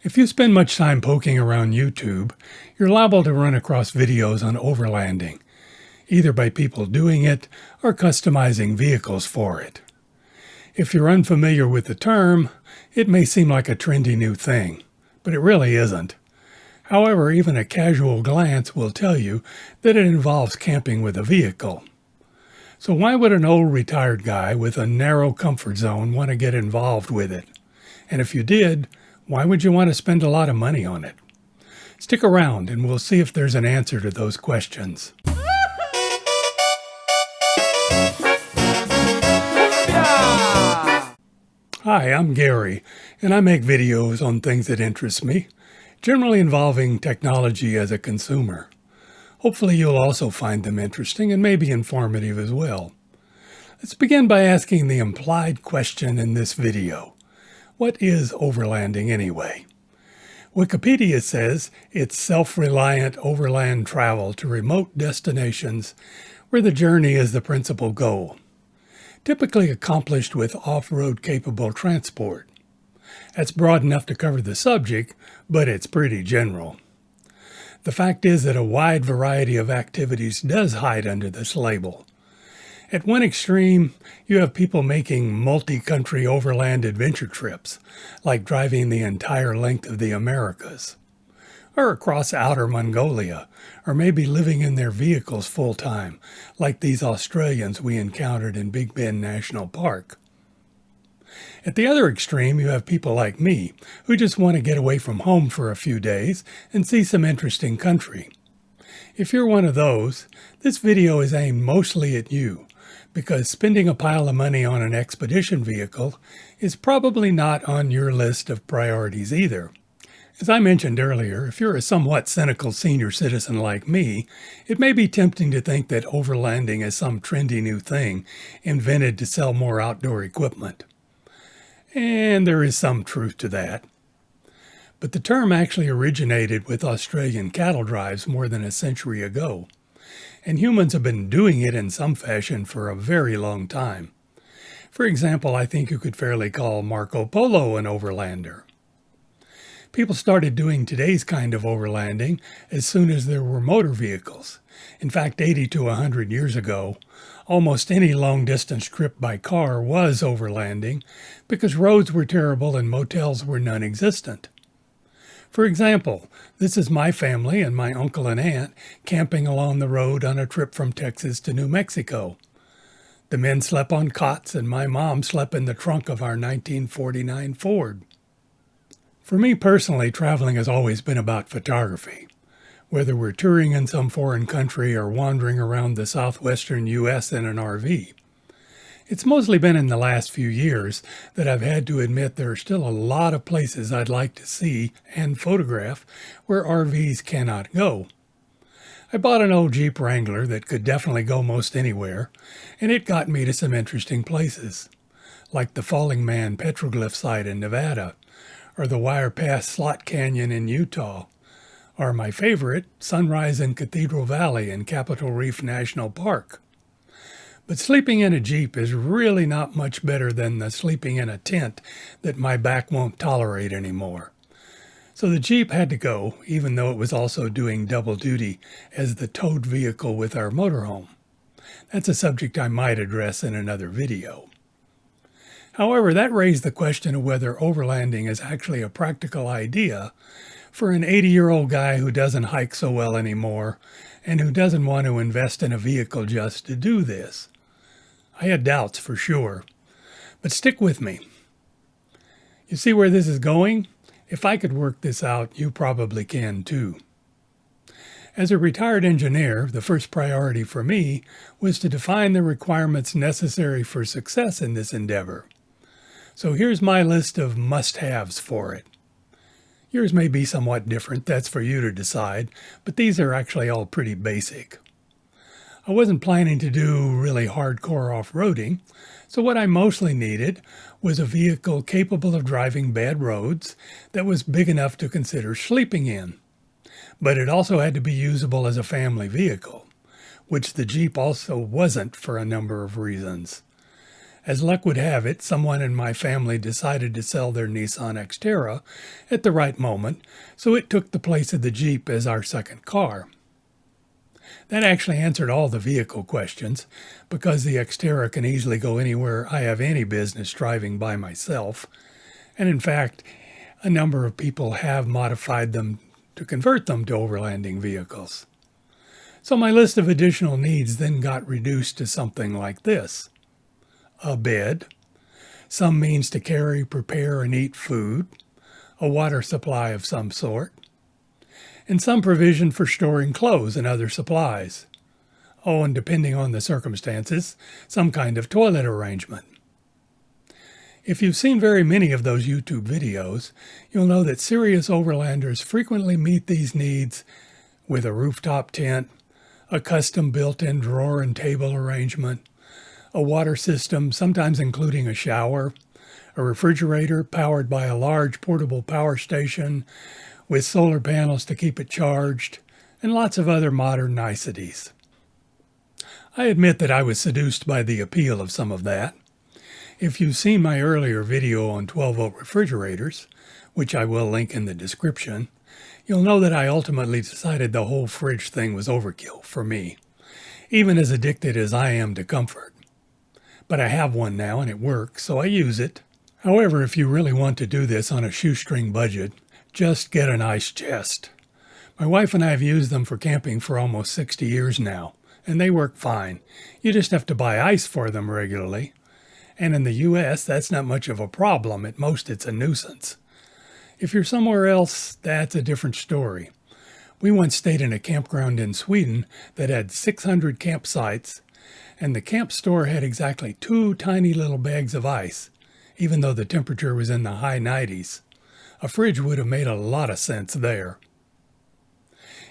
If you spend much time poking around YouTube, you're liable to run across videos on overlanding, either by people doing it or customizing vehicles for it. If you're unfamiliar with the term, it may seem like a trendy new thing, but it really isn't. However, even a casual glance will tell you that it involves camping with a vehicle. So why would an old retired guy with a narrow comfort zone want to get involved with it? And if you did, why would you want to spend a lot of money on it? Stick around and we'll see if there's an answer to those questions. Hi, I'm Gary, and I make videos on things that interest me, generally involving technology as a consumer. Hopefully you'll also find them interesting and maybe informative as well. Let's begin by asking the implied question in this video. What is overlanding anyway? Wikipedia says it's self-reliant overland travel to remote destinations where the journey is the principal goal, typically accomplished with off-road capable transport. That's broad enough to cover the subject, but it's pretty general. The fact is that a wide variety of activities does hide under this label. At one extreme, you have people making multi-country overland adventure trips, like driving the entire length of the Americas, or across outer Mongolia, or maybe living in their vehicles full-time, like these Australians we encountered in Big Bend National Park. At the other extreme, you have people like me, who just want to get away from home for a few days and see some interesting country. If you're one of those, this video is aimed mostly at you, because spending a pile of money on an expedition vehicle is probably not on your list of priorities either. As I mentioned earlier, if you're a somewhat cynical senior citizen like me, it may be tempting to think that overlanding is some trendy new thing invented to sell more outdoor equipment. And there is some truth to that. But the term actually originated with Australian cattle drives more than a century ago, and humans have been doing it in some fashion for a very long time. For example, I think you could fairly call Marco Polo an overlander. People started doing today's kind of overlanding as soon as there were motor vehicles. In fact, 80 to 100 years ago, almost any long-distance trip by car was overlanding because roads were terrible and motels were non-existent. For example, this is my family and my uncle and aunt camping along the road on a trip from Texas to New Mexico. The men slept on cots and my mom slept in the trunk of our 1949 Ford. For me personally, traveling has always been about photography. Whether we're touring in some foreign country or wandering around the southwestern U.S. in an RV. It's mostly been in the last few years that I've had to admit there are still a lot of places I'd like to see and photograph where RVs cannot go. I bought an old Jeep Wrangler that could definitely go most anywhere, and it got me to some interesting places, like the Falling Man petroglyph site in Nevada, or the Wire Pass Slot Canyon in Utah, or my favorite, Sunrise in Cathedral Valley in Capitol Reef National Park. But sleeping in a Jeep is really not much better than the sleeping in a tent that my back won't tolerate anymore. So the Jeep had to go, even though it was also doing double duty as the towed vehicle with our motorhome. That's a subject I might address in another video. However, that raised the question of whether overlanding is actually a practical idea for an 80-year-old guy who doesn't hike so well anymore and who doesn't want to invest in a vehicle just to do this. I had doubts for sure, but stick with me. You see where this is going? If I could work this out, you probably can too. As a retired engineer, the first priority for me was to define the requirements necessary for success in this endeavor. So here's my list of must-haves for it. Yours may be somewhat different, that's for you to decide, but these are actually all pretty basic. I wasn't planning to do really hardcore off-roading, so what I mostly needed was a vehicle capable of driving bad roads that was big enough to consider sleeping in. But it also had to be usable as a family vehicle, which the Jeep also wasn't for a number of reasons. As luck would have it, someone in my family decided to sell their Nissan Xterra at the right moment, so it took the place of the Jeep as our second car. That actually answered all the vehicle questions, because the Xterra can easily go anywhere I have any business driving by myself. And in fact, a number of people have modified them to convert them to overlanding vehicles. So my list of additional needs then got reduced to something like this: a bed, some means to carry, prepare, and eat food, a water supply of some sort, and some provision for storing clothes and other supplies. Oh, and depending on the circumstances, some kind of toilet arrangement. If you've seen very many of those YouTube videos, you'll know that serious overlanders frequently meet these needs with a rooftop tent, a custom built-in drawer and table arrangement, a water system, sometimes including a shower, a refrigerator powered by a large portable power station with solar panels to keep it charged, and lots of other modern niceties. I admit that I was seduced by the appeal of some of that. If you've seen my earlier video on 12-volt refrigerators, which I will link in the description, you'll know that I ultimately decided the whole fridge thing was overkill for me, even as addicted as I am to comfort. But I have one now and it works, so I use it. However, if you really want to do this on a shoestring budget, just get an ice chest. My wife and I have used them for camping for almost 60 years now, and they work fine. You just have to buy ice for them regularly. And in the US, that's not much of a problem. At most, it's a nuisance. If you're somewhere else, that's a different story. We once stayed in a campground in Sweden that had 600 campsites, and the camp store had exactly 2 tiny little bags of ice, even though the temperature was in the high 90s. A fridge would have made a lot of sense there.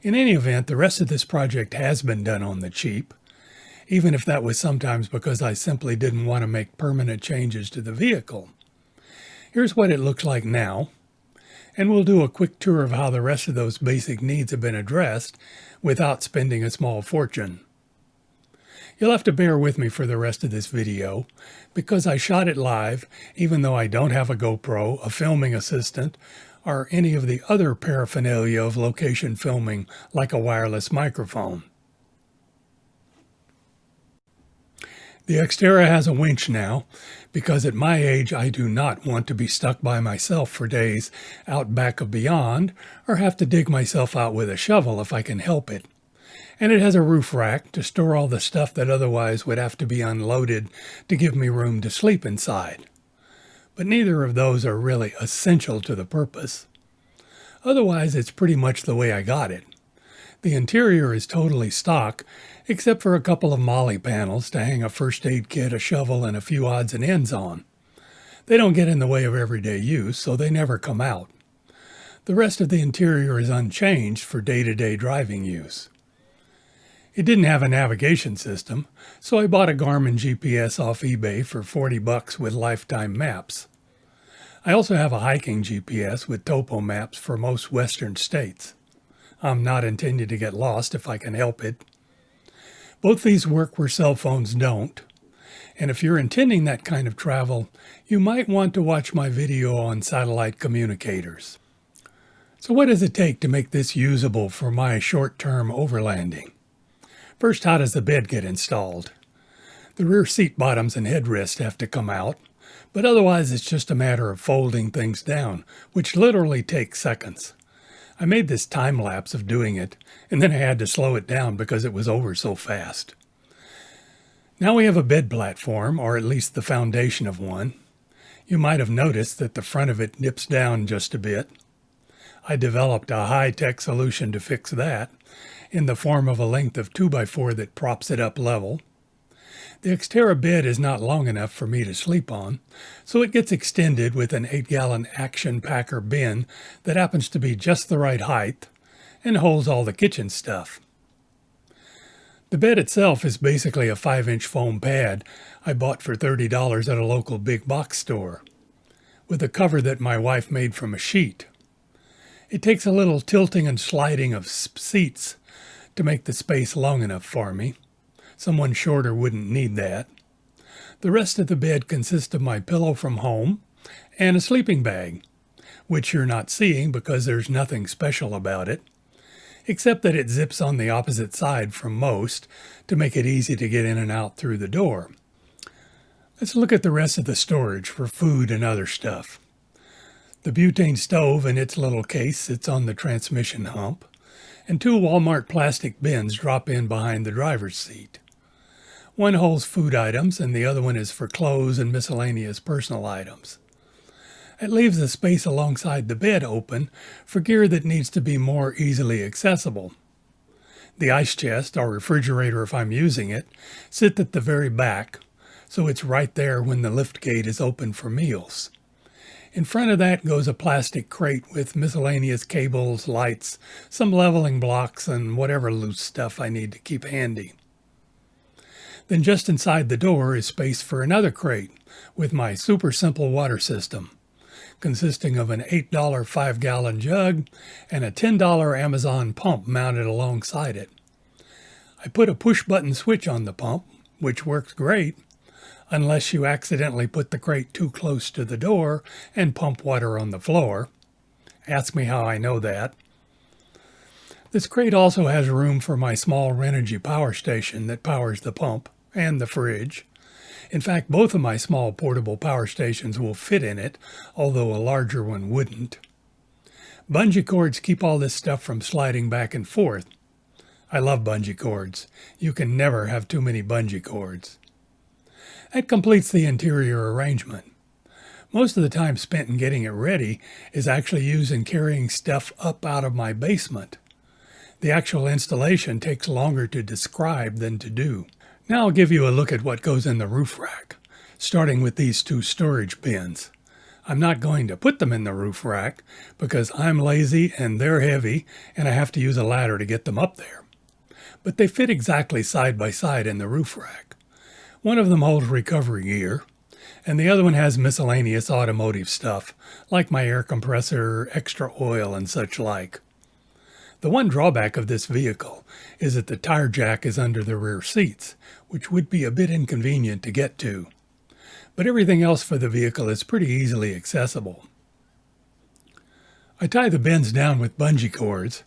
In any event, the rest of this project has been done on the cheap, even if that was sometimes because I simply didn't want to make permanent changes to the vehicle. Here's what it looks like now, and we'll do a quick tour of how the rest of those basic needs have been addressed without spending a small fortune. You'll have to bear with me for the rest of this video, because I shot it live, even though I don't have a GoPro, a filming assistant, or any of the other paraphernalia of location filming like a wireless microphone. The Xterra has a winch now, because at my age I do not want to be stuck by myself for days out back of beyond, or have to dig myself out with a shovel if I can help it. And it has a roof rack to store all the stuff that otherwise would have to be unloaded to give me room to sleep inside. But neither of those are really essential to the purpose. Otherwise, it's pretty much the way I got it. The interior is totally stock, except for a couple of molly panels to hang a first aid kit, a shovel, and a few odds and ends on. They don't get in the way of everyday use, so they never come out. The rest of the interior is unchanged for day-to-day driving use. It didn't have a navigation system, so I bought a Garmin GPS off eBay for $40 with lifetime maps. I also have a hiking GPS with topo maps for most western states. I'm not intending to get lost if I can help it. Both these work where cell phones don't, and if you're intending that kind of travel, you might want to watch my video on satellite communicators. So what does it take to make this usable for my short-term overlanding? First, how does the bed get installed? The rear seat bottoms and headrest have to come out, but otherwise it's just a matter of folding things down, which literally takes seconds. I made this time lapse of doing it, and then I had to slow it down because it was over so fast. Now we have a bed platform, or at least the foundation of one. You might have noticed that the front of it dips down just a bit. I developed a high-tech solution to fix that, in the form of a length of 2x4 that props it up level. The Xterra bed is not long enough for me to sleep on, so it gets extended with an 8-gallon Action Packer bin that happens to be just the right height and holds all the kitchen stuff. The bed itself is basically a 5-inch foam pad I bought for $30 at a local big box store, with a cover that my wife made from a sheet. It takes a little tilting and sliding of seats to make the space long enough for me. Someone shorter wouldn't need that. The rest of the bed consists of my pillow from home and a sleeping bag, which you're not seeing because there's nothing special about it, except that it zips on the opposite side from most to make it easy to get in and out through the door. Let's look at the rest of the storage for food and other stuff. The butane stove in its little case sits on the transmission hump, and 2 Walmart plastic bins drop in behind the driver's seat. One holds food items and the other one is for clothes and miscellaneous personal items. It leaves the space alongside the bed open for gear that needs to be more easily accessible. The ice chest, or refrigerator if I'm using it, sits at the very back, so it's right there when the lift gate is open for meals. In front of that goes a plastic crate with miscellaneous cables, lights, some leveling blocks, and whatever loose stuff I need to keep handy. Then just inside the door is space for another crate with my super simple water system, consisting of an $8 5-gallon jug and a $10 Amazon pump mounted alongside it. I put a push-button switch on the pump, which works great, unless you accidentally put the crate too close to the door and pump water on the floor. Ask me how I know that. This crate also has room for my small Renogy power station that powers the pump and the fridge. In fact, both of my small portable power stations will fit in it, although a larger one wouldn't. Bungee cords keep all this stuff from sliding back and forth. I love bungee cords. You can never have too many bungee cords. That completes the interior arrangement. Most of the time spent in getting it ready is actually used in carrying stuff up out of my basement. The actual installation takes longer to describe than to do. Now I'll give you a look at what goes in the roof rack, starting with these 2 storage bins. I'm not going to put them in the roof rack because I'm lazy and they're heavy and I have to use a ladder to get them up there. But they fit exactly side by side in the roof rack. One of them holds recovery gear, and the other one has miscellaneous automotive stuff, like my air compressor, extra oil, and such like. The one drawback of this vehicle is that the tire jack is under the rear seats, which would be a bit inconvenient to get to. But everything else for the vehicle is pretty easily accessible. I tie the bins down with bungee cords,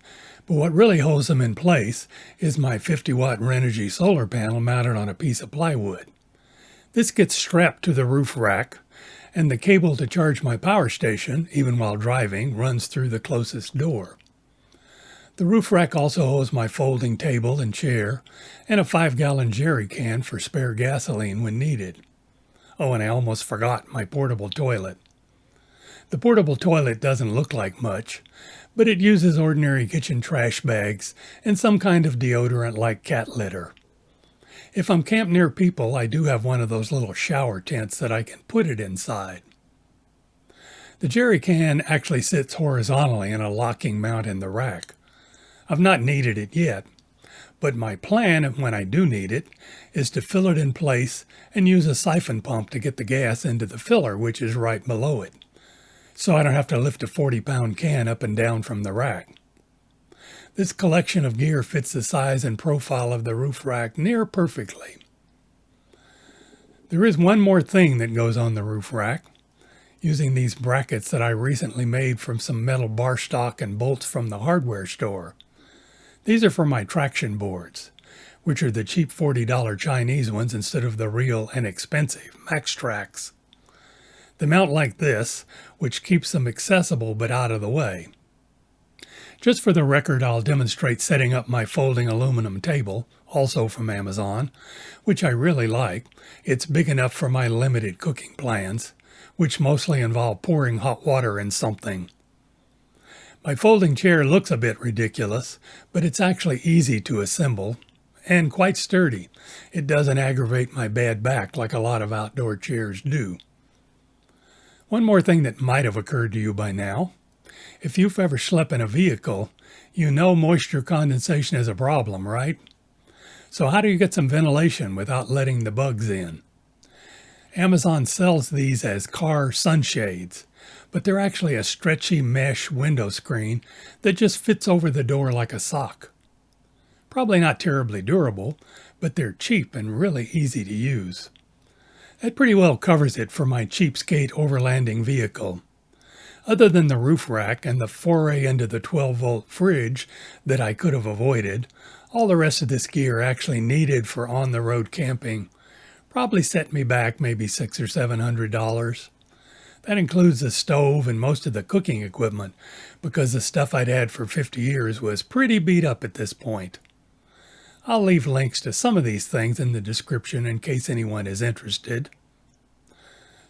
but what really holds them in place is my 50-watt Renogy solar panel mounted on a piece of plywood. This gets strapped to the roof rack, and the cable to charge my power station, even while driving, runs through the closest door. The roof rack also holds my folding table and chair, and a 5-gallon jerry can for spare gasoline when needed. Oh, and I almost forgot my portable toilet. The portable toilet doesn't look like much, but it uses ordinary kitchen trash bags and some kind of deodorant like cat litter. If I'm camped near people, I do have one of those little shower tents that I can put it inside. The jerry can actually sits horizontally in a locking mount in the rack. I've not needed it yet, but my plan, when I do need it, is to fill it in place and use a siphon pump to get the gas into the filler, which is right below it, so I don't have to lift a 40-pound can up and down from the rack. This collection of gear fits the size and profile of the roof rack near perfectly. There is one more thing that goes on the roof rack, using these brackets that I recently made from some metal bar stock and bolts from the hardware store. These are for my traction boards, which are the cheap $40 Chinese ones instead of the real and expensive Max Tracks. They mount like this, which keeps them accessible but out of the way. Just for the record, I'll demonstrate setting up my folding aluminum table, also from Amazon, which I really like. It's big enough for my limited cooking plans, which mostly involve pouring hot water in something. My folding chair looks a bit ridiculous, but it's actually easy to assemble and quite sturdy. It doesn't aggravate my bad back like a lot of outdoor chairs do. One more thing that might have occurred to you by now. If you've ever slept in a vehicle, you know moisture condensation is a problem, right? So how do you get some ventilation without letting the bugs in? Amazon sells these as car sunshades, but they're actually a stretchy mesh window screen that just fits over the door like a sock. Probably not terribly durable, but they're cheap and really easy to use. That pretty well covers it for my cheapskate overlanding vehicle. Other than the roof rack and the foray into the 12-volt fridge that I could have avoided, all the rest of this gear actually needed for on-the-road camping probably set me back maybe $600 or $700. That includes the stove and most of the cooking equipment, because the stuff I'd had for 50 years was pretty beat up at this point. I'll leave links to some of these things in the description in case anyone is interested.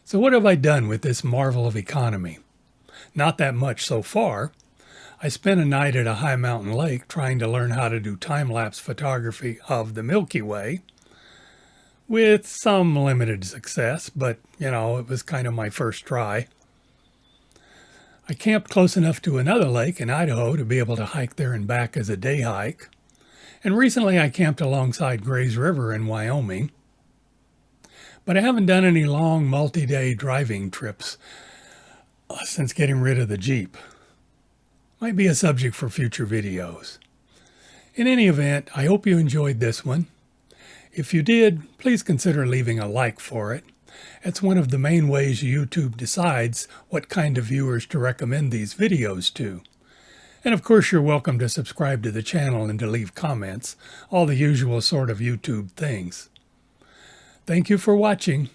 So what have I done with this marvel of economy? Not that much so far. I spent a night at a high mountain lake trying to learn how to do time-lapse photography of the Milky Way, with some limited success, but, it was kind of my first try. I camped close enough to another lake in Idaho to be able to hike there and back as a day hike. And recently I camped alongside Gray's River in Wyoming. But I haven't done any long multi-day driving trips since getting rid of the Jeep. Might be a subject for future videos. In any event, I hope you enjoyed this one. If you did, please consider leaving a like for it. It's one of the main ways YouTube decides what kind of viewers to recommend these videos to. And of course, you're welcome to subscribe to the channel and to leave comments, all the usual sort of YouTube things. Thank you for watching.